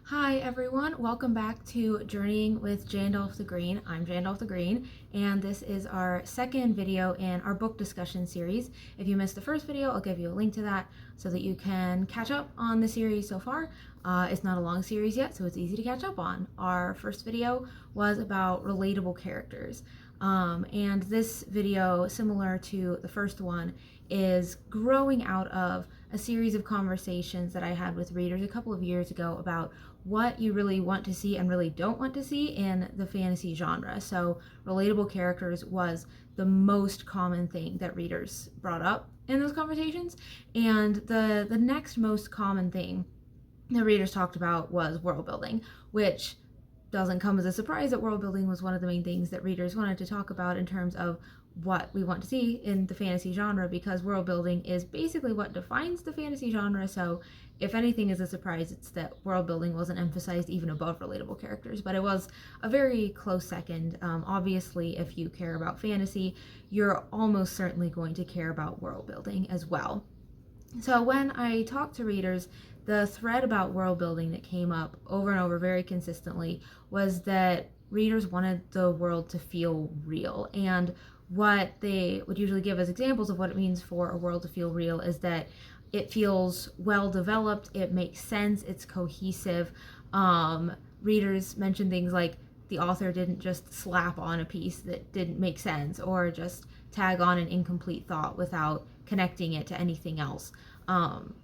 Hi everyone, welcome back to Journeying with Jandolph the Green. I'm Jandolph the Green, and this is our second video in our book discussion series. If you missed the first video, I'll give you a link to that so that you can catch up on the series so far. It's not a long series yet, so it's easy to catch up on. Our first video was about relatable characters. And this video, similar to the first one, is growing out of a series of conversations that I had with readers a couple of years ago about what you really want to see and really don't want to see in the fantasy genre. So relatable characters was the most common thing that readers brought up in those conversations. And the next most common thing that readers talked about was world building, which doesn't come as a surprise that world building was one of the main things that readers wanted to talk about in terms of what we want to see in the fantasy genre, because world building is basically what defines the fantasy genre. So if anything is a surprise, it's that world building wasn't emphasized even above relatable characters, but it was a very close second. Obviously, if you care about fantasy, you're almost certainly going to care about world building as well. So when I talk to readers, the thread about world building that came up over and over very consistently was that readers wanted the world to feel real. And what they would usually give as examples of what it means for a world to feel real is that it feels well developed, it makes sense, it's cohesive. Readers mention things like the author didn't just slap on a piece that didn't make sense or just tag on an incomplete thought without connecting it to anything else.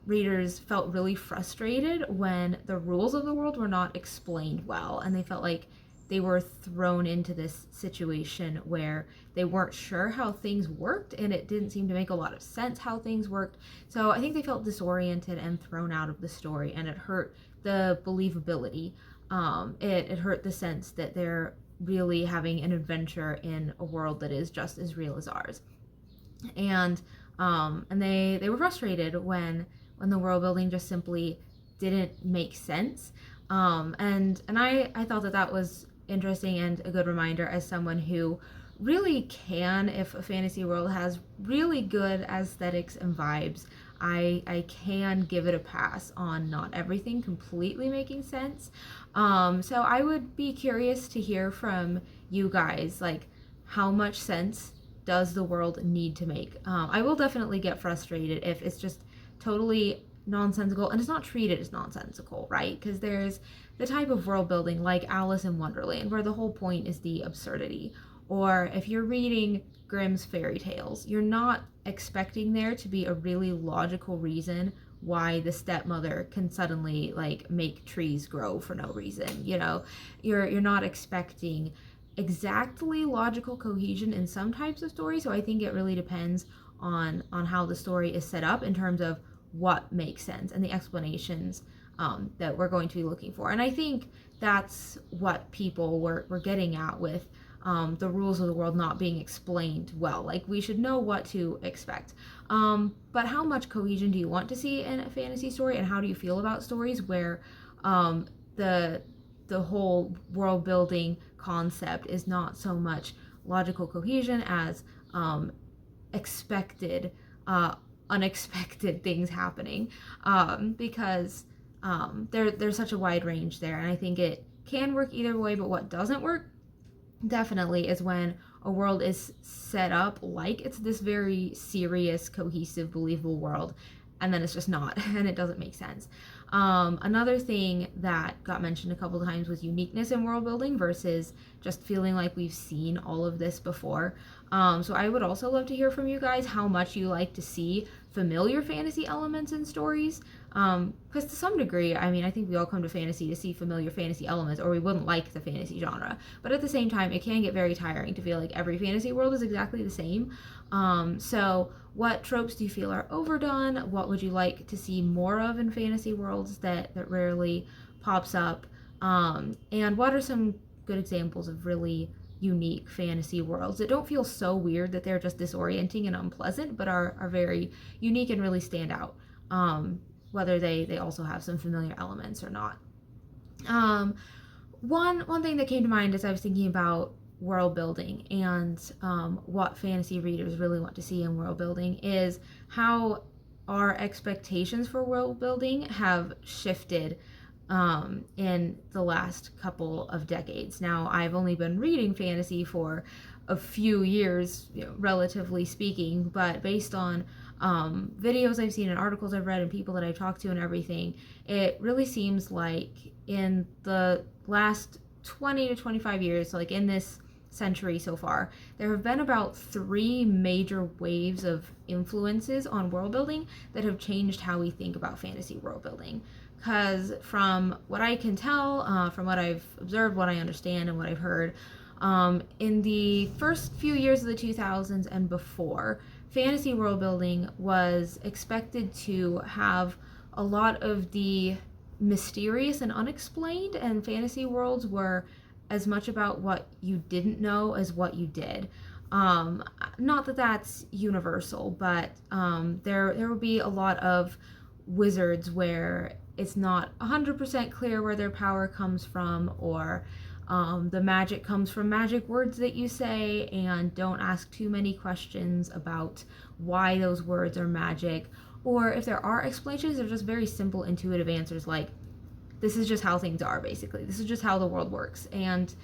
Readers felt really frustrated when the rules of the world were not explained well, and they felt like they were thrown into this situation where they weren't sure how things worked, and it didn't seem to make a lot of sense how things worked. So I think they felt disoriented and thrown out of the story, and it hurt the believability. It hurt the sense that they're really having an adventure in a world that is just as real as ours. And they were frustrated when the world building just simply didn't make sense. And I thought that was interesting and a good reminder as someone who really can, if a fantasy world has really good aesthetics and vibes, I can give it a pass on not everything completely making sense. So I would be curious to hear from you guys, like, how much sense does the world need to make? I will definitely get frustrated if it's just totally nonsensical and it's not treated as nonsensical, right? Because there's the type of world building like Alice in Wonderland where the whole point is the absurdity. Or if you're reading Grimm's fairy tales, you're not expecting there to be a really logical reason why the stepmother can suddenly like make trees grow for no reason. You know, you're not expecting exactly logical cohesion in some types of stories. So I think it really depends on how the story is set up in terms of what makes sense and the explanations that we're going to be looking for. And I think that's what people were getting at with the rules of the world not being explained well. Like, we should know what to expect. But how much cohesion do you want to see in a fantasy story, and how do you feel about stories where the whole world building concept is not so much logical cohesion as unexpected things happening, because there's such a wide range there, and I think it can work either way. But what doesn't work definitely is when a world is set up like it's this very serious, cohesive, believable world, and then it's just not, and it doesn't make sense. Another thing that got mentioned a couple of times was uniqueness in world building versus just feeling like we've seen all of this before. So I would also love to hear from you guys how much you like to see familiar fantasy elements in stories. Because to some degree, I mean, I think we all come to fantasy to see familiar fantasy elements, or we wouldn't like the fantasy genre. But at the same time, it can get very tiring to feel like every fantasy world is exactly the same. So what tropes do you feel are overdone? What would you like to see more of in fantasy worlds that rarely pops up? And what are some good examples of really unique fantasy worlds that don't feel so weird that they're just disorienting and unpleasant, but are very unique and really stand out, whether they also have some familiar elements or not. One thing that came to mind as I was thinking about world building and what fantasy readers really want to see in world building is how our expectations for world building have shifted in the last couple of decades. Now, I've only been reading fantasy for a few years, relatively speaking, but based on videos I've seen and articles I've read and people that I've talked to and everything, it really seems like in the last 20 to 25 years, so like in this century so far, there have been about 3 major waves of influences on world building that have changed how we think about fantasy world building. Because from what I can tell, from what I've observed, what I understand, and what I've heard, in the first few years of the 2000s and before, fantasy world building was expected to have a lot of the mysterious and unexplained, and fantasy worlds were as much about what you didn't know as what you did. Not that that's universal, but there will be a lot of wizards where it's not 100% clear where their power comes from, or the magic comes from magic words that you say, and don't ask too many questions about why those words are magic. Or if there are explanations, they're just very simple, intuitive answers like, this is just how things are, basically. This is just how the world works. And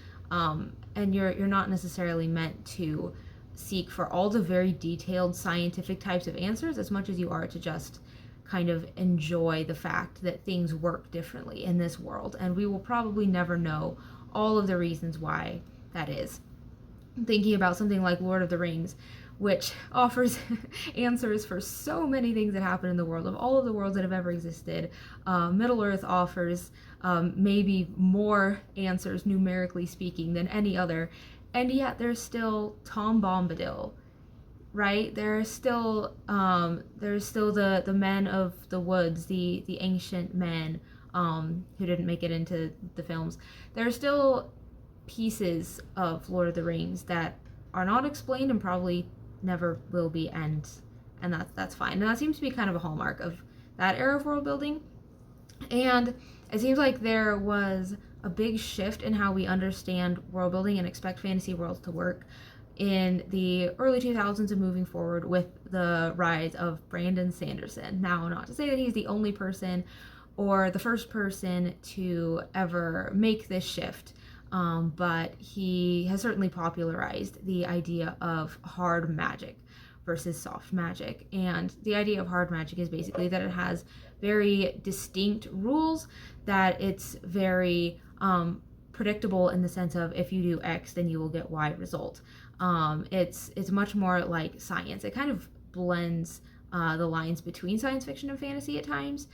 you're not necessarily meant to seek for all the very detailed scientific types of answers as much as you are to just kind of enjoy the fact that things work differently in this world. And we will probably never know all of the reasons why that is. Thinking about something like Lord of the Rings, which offers answers for so many things that happen in the world, of all of the worlds that have ever existed. Middle Earth offers maybe more answers, numerically speaking, than any other, and yet there's still Tom Bombadil, right? There's still the men of the woods, the ancient men who didn't make it into the films. There are still pieces of Lord of the Rings that are not explained and probably never will be, and that's fine. And that seems to be kind of a hallmark of that era of world building. And it seems like there was a big shift in how we understand world building and expect fantasy worlds to work in the early 2000s and moving forward with the rise of Brandon Sanderson. Now, not to say that he's the only person or the first person to ever make this shift, but he has certainly popularized the idea of hard magic versus soft magic. And the idea of hard magic is basically that it has very distinct rules, that it's very predictable in the sense of, if you do X, then you will get Y result. It's much more like science. It kind of blends the lines between science fiction and fantasy at times,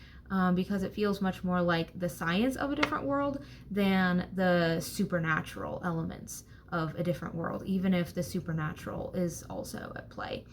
because it feels much more like the science of a different world than the supernatural elements of a different world, even if the supernatural is also at play.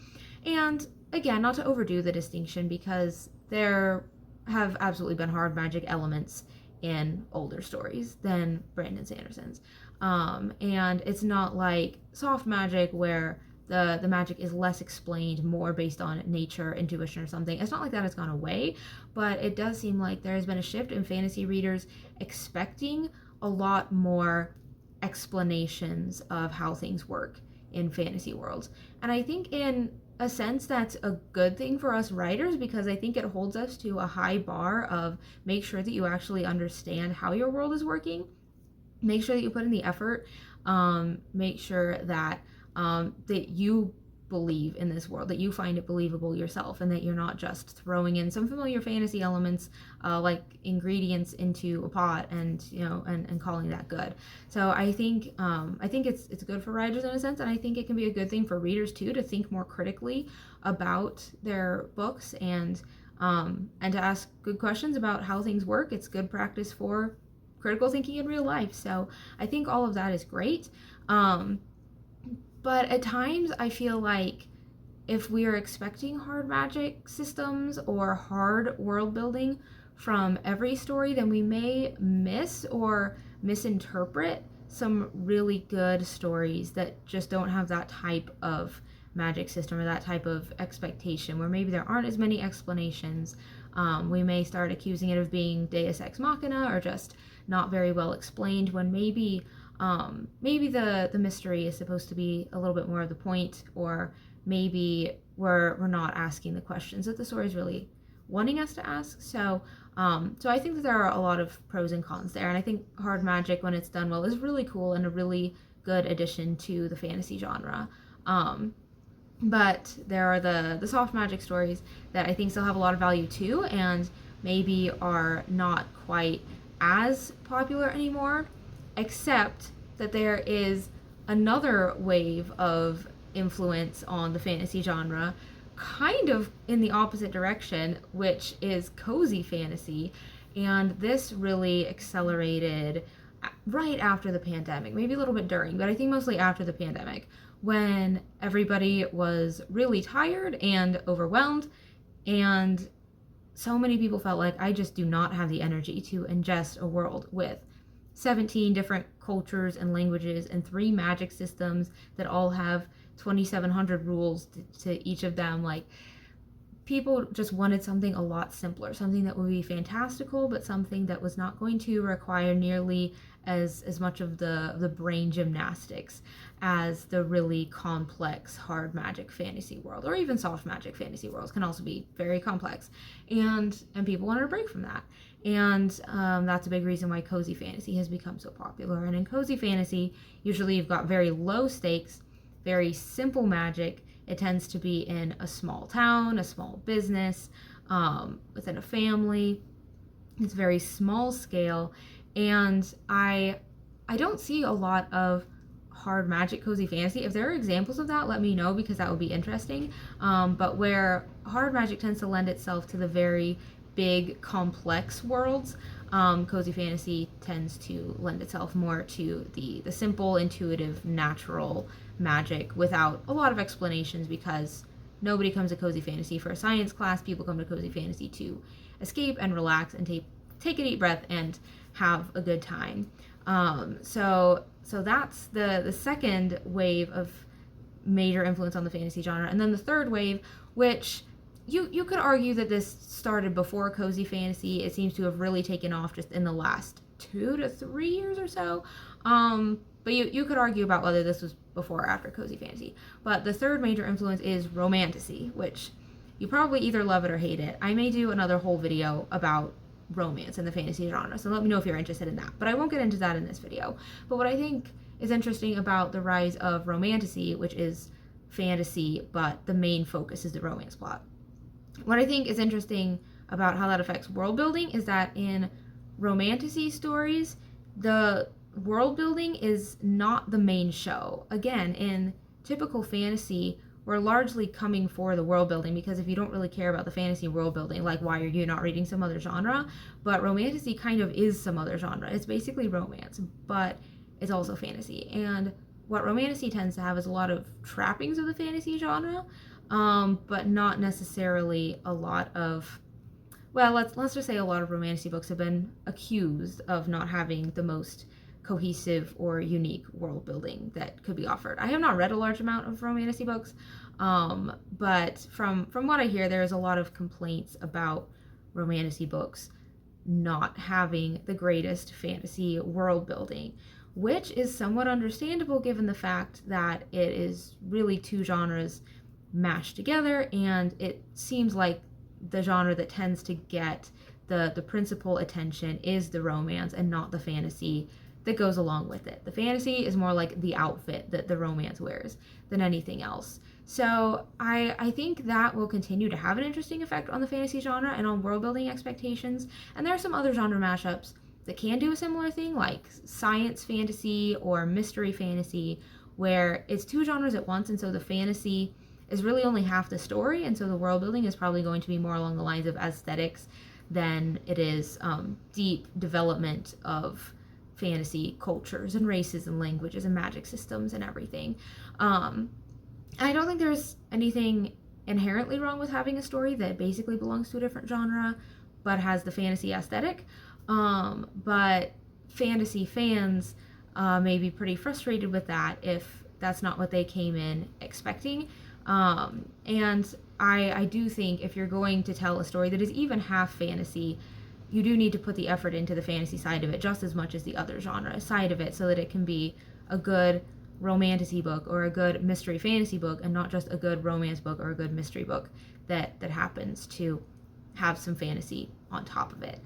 And again, not to overdo the distinction, because there have absolutely been hard magic elements in older stories than Brandon Sanderson's. And it's not like soft magic where the magic is less explained, more based on nature, intuition, or something. It's not like that has gone away, but it does seem like there has been a shift in fantasy readers expecting a lot more explanations of how things work in fantasy worlds. And I think in a sense that's a good thing for us writers, because I think it holds us to a high bar of make sure that you actually understand how your world is working, make sure that you put in the effort, make sure that that you believe in this world, that you find it believable yourself, and that you're not just throwing in some familiar fantasy elements like ingredients into a pot and and calling that good. So I think it's good for writers in a sense, and I think it can be a good thing for readers too, to think more critically about their books and to ask good questions about how things work. It's good practice for critical thinking in real life. So I think all of that is great. But at times I feel like if we are expecting hard magic systems or hard world building from every story, then we may miss or misinterpret some really good stories that just don't have that type of magic system or that type of expectation, where maybe there aren't as many explanations. We may start accusing it of being Deus Ex Machina or just not very well explained, when maybe the mystery is supposed to be a little bit more of the point, or maybe we're not asking the questions that the story is really wanting us to ask. So So I think that there are a lot of pros and cons there, and I think hard magic, when it's done well, is really cool and a really good addition to the fantasy genre. But there are the soft magic stories that I think still have a lot of value too, and maybe are not quite as popular anymore, except that there is another wave of influence on the fantasy genre, kind of in the opposite direction, which is cozy fantasy. And this really accelerated right after the pandemic, maybe a little bit during, but I think mostly after the pandemic, when everybody was really tired and overwhelmed, and so many people felt like, I just do not have the energy to ingest a world with 17 different cultures and languages and 3 magic systems that all have 2,700 rules to each of them. Like, people just wanted something a lot simpler, something that would be fantastical, but something that was not going to require nearly as much of the brain gymnastics as the really complex hard magic fantasy world, or even soft magic fantasy worlds can also be very complex, and people wanted a break from that. And that's a big reason why cozy fantasy has become so popular. And in cozy fantasy, usually you've got very low stakes, very simple magic. It tends to be in a small town, a small business, within a family. It's very small scale, and I don't see a lot of hard magic cozy fantasy. If there are examples of that, let me know, because that would be interesting. But where hard magic tends to lend itself to the very big complex worlds, cozy fantasy tends to lend itself more to the simple, intuitive, natural magic without a lot of explanations, because nobody comes to cozy fantasy for a science class. People come to cozy fantasy to escape and relax and take a deep breath and have a good time. So that's the second wave of major influence on the fantasy genre. And then the third wave, which you could argue that this started before cozy fantasy. It seems to have really taken off just in the last 2 to 3 years or so. But you could argue about whether this was before or after cozy fantasy. But the third major influence is romantasy, which you probably either love it or hate it. I may do another whole video about romance in the fantasy genre, so let me know if you're interested in that. But I won't get into that in this video. But what I think is interesting about the rise of romantasy, which is fantasy, but the main focus is the romance plot. What I think is interesting about how that affects world building is that in romantasy stories, the world building is not the main show. Again, in typical fantasy, we're largely coming for the world building, because if you don't really care about the fantasy world building, like, why are you not reading some other genre? But romantasy kind of is some other genre. It's basically romance, but it's also fantasy. And what romantasy tends to have is a lot of trappings of the fantasy genre, but not necessarily a lot of, well, let's just say a lot of romantasy books have been accused of not having the most cohesive or unique world building that could be offered. I have not read a large amount of romantasy books, but from what I hear, there's a lot of complaints about romantasy books not having the greatest fantasy world building, which is somewhat understandable given the fact that it is really 2 genres mashed together, and it seems like the genre that tends to get the principal attention is the romance and not the fantasy that goes along with it. The fantasy is more like the outfit that the romance wears than anything else. So I think that will continue to have an interesting effect on the fantasy genre and on world building expectations. And there are some other genre mashups that can do a similar thing, like science fantasy or mystery fantasy, where it's 2 genres at once, and so the fantasy is really only half the story, and so the world building is probably going to be more along the lines of aesthetics than it is deep development of fantasy cultures and races and languages and magic systems and everything. I don't think there's anything inherently wrong with having a story that basically belongs to a different genre but has the fantasy aesthetic. But fantasy fans may be pretty frustrated with that if that's not what they came in expecting. And I do think if you're going to tell a story that is even half fantasy, you do need to put the effort into the fantasy side of it just as much as the other genre side of it, so that it can be a good romantasy book or a good mystery fantasy book, and not just a good romance book or a good mystery book that happens to have some fantasy on top of it.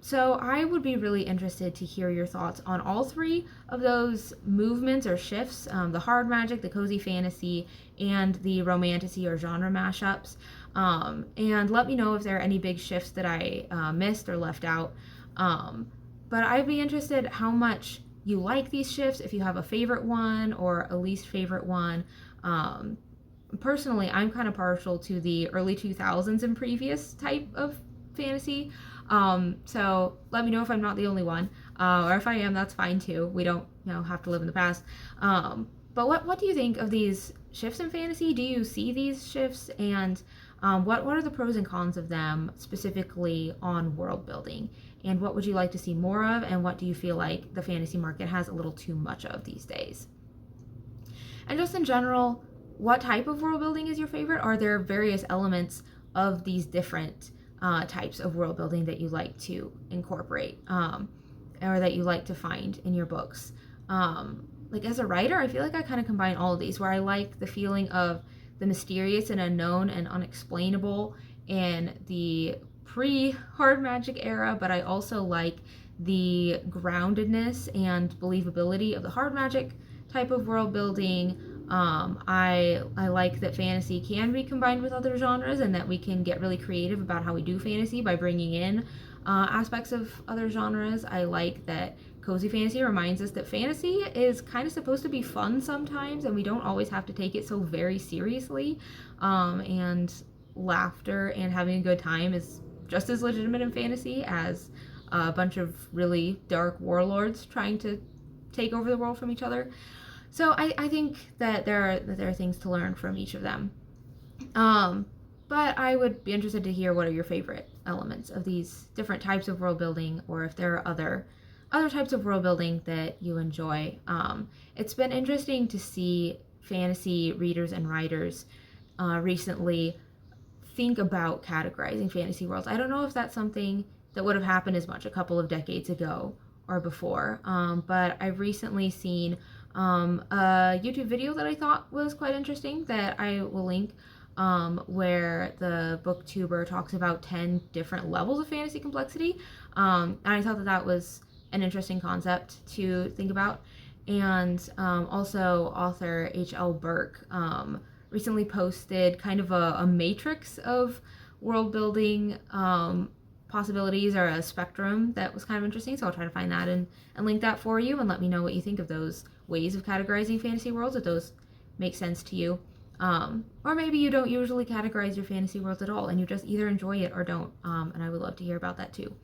So I would be really interested to hear your thoughts on all three of those movements or shifts, the hard magic, the cozy fantasy, and the romantasy or genre mashups. And let me know if there are any big shifts that I missed or left out. But I'd be interested how much you like these shifts, if you have a favorite one or a least favorite one. Personally, I'm kind of partial to the early 2000s and previous type of fantasy. So let me know if I'm not the only one, or if I am, that's fine too. We don't, have to live in the past. But what do you think of these shifts in fantasy? Do you see these shifts, and what are the pros and cons of them specifically on world building? And what would you like to see more of, and what do you feel like the fantasy market has a little too much of these days? And just in general, what type of world building is your favorite? Are there various elements of these different types of world building that you like to incorporate, or that you like to find in your books? Like as a writer, I feel like I kind of combine all of these, where I like the feeling of the mysterious and unknown and unexplainable in the pre-hard magic era, but I also like the groundedness and believability of the hard magic type of world building. I like that fantasy can be combined with other genres, and that we can get really creative about how we do fantasy by bringing in aspects of other genres. I like that cozy fantasy reminds us that fantasy is kind of supposed to be fun sometimes, and we don't always have to take it so very seriously. And laughter and having a good time is just as legitimate in fantasy as a bunch of really dark warlords trying to take over the world from each other. So I think that there are things to learn from each of them. But I would be interested to hear what are your favorite elements of these different types of world building, or if there are other types of world building that you enjoy. It's been interesting to see fantasy readers and writers recently think about categorizing fantasy worlds. I don't know if that's something that would have happened as much a couple of decades ago or before, but I've recently seen a YouTube video that I thought was quite interesting that I will link, where the booktuber talks about 10 different levels of fantasy complexity, and I thought that was an interesting concept to think about. And also author H.L. Burke recently posted kind of a matrix of world building possibilities, or a spectrum that was kind of interesting. So I'll try to find that and link that for you, and let me know what you think of those ways of categorizing fantasy worlds, if those make sense to you. Or maybe you don't usually categorize your fantasy worlds at all, and you just either enjoy it or don't. And I would love to hear about that too.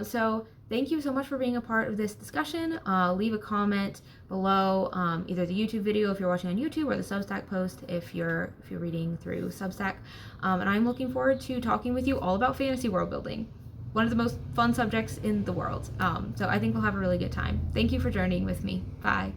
So thank you so much for being a part of this discussion. Leave a comment below, either the YouTube video if you're watching on YouTube, or the Substack post if you're reading through Substack. And I'm looking forward to talking with you all about fantasy world building, one of the most fun subjects in the world. So I think we'll have a really good time. Thank you for journeying with me. Bye.